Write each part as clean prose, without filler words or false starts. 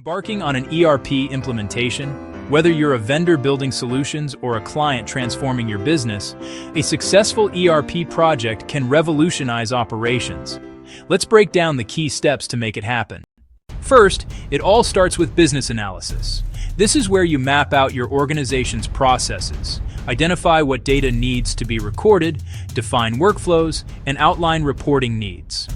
Embarking on an ERP implementation, whether you're a vendor building solutions or a client transforming your business, a successful ERP project can revolutionize operations. Let's break down the key steps to make it happen. First, it all starts with business analysis. This is where you map out your organization's processes, identify what data needs to be recorded, define workflows, and outline reporting needs.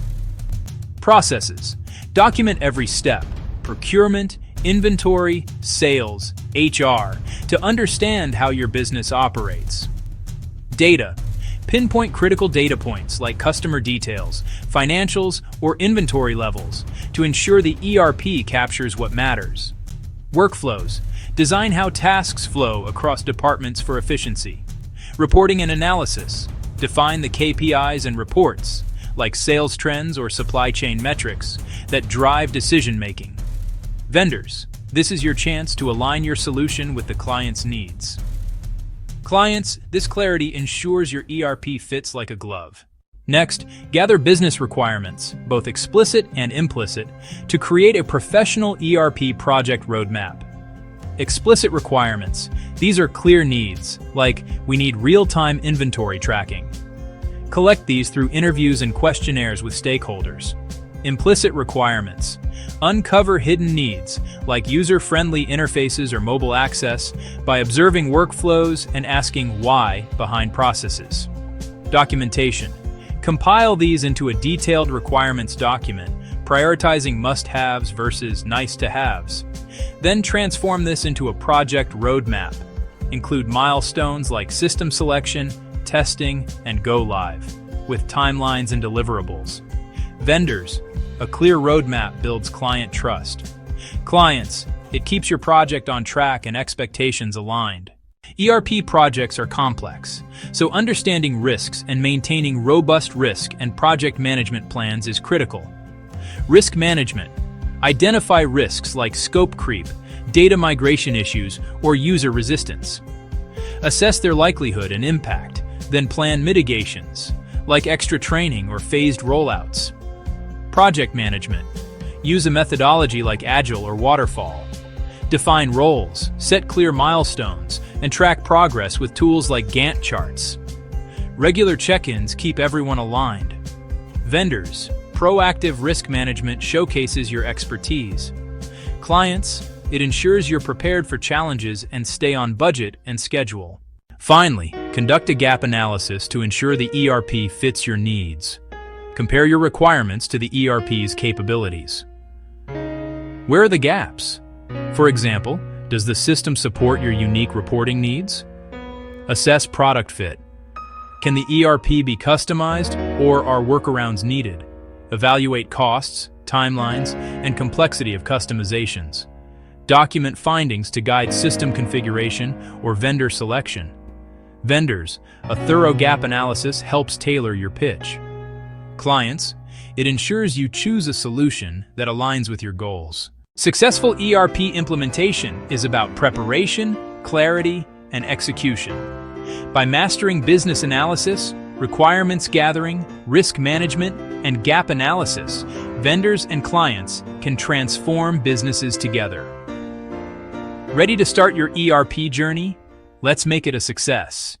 Processes. Document every step: procurement, inventory, sales, HR, to understand how your business operates. Data. Pinpoint critical data points like customer details, financials, or inventory levels to ensure the ERP captures what matters. Workflows. Design how tasks flow across departments for efficiency. Reporting and analysis. Define the KPIs and reports, like sales trends or supply chain metrics, that drive decision-making. Vendors. This is your chance to align your solution with the client's needs. Clients, this clarity ensures your ERP fits like a glove. Next, gather business requirements, both explicit and implicit, to create a professional ERP project roadmap. Explicit requirements. These are clear needs, like we need real-time inventory tracking. Collect these through interviews and questionnaires with stakeholders. Implicit requirements. Uncover hidden needs, like user-friendly interfaces or mobile access, by observing workflows and asking why behind processes. Documentation. Compile these into a detailed requirements document, prioritizing must-haves versus nice-to-haves. Then transform this into a project roadmap. Include milestones like system selection, testing, and go live, with timelines and deliverables. Vendors. A clear roadmap builds client trust. Clients. It keeps your project on track and expectations aligned. ERP projects are complex, so understanding risks and maintaining robust risk and project management plans is critical. Risk management. Identify risks like scope creep, data migration issues, or user resistance. Assess their likelihood and impact, then plan mitigations, like extra training or phased rollouts. Project management. Use a methodology like Agile or Waterfall. Define roles, set clear milestones, and track progress with tools like Gantt charts. Regular check-ins keep everyone aligned. Vendors. Proactive risk management showcases your expertise. Clients. It ensures you're prepared for challenges and stay on budget and schedule. Finally, conduct a gap analysis to ensure the ERP fits your needs. Compare your requirements to the ERP's capabilities. Where are the gaps? For example, does the system support your unique reporting needs? Assess product fit. Can the ERP be customized, or are workarounds needed? Evaluate costs, timelines, and complexity of customizations. Document findings to guide system configuration or vendor selection. Vendors. A thorough gap analysis helps tailor your pitch. Clients. It ensures you choose a solution that aligns with your goals. Successful ERP implementation is about preparation, clarity, and execution. By mastering business analysis, requirements gathering, risk management, and gap analysis, vendors and clients can transform businesses together. Ready to start your ERP journey? Let's make it a success.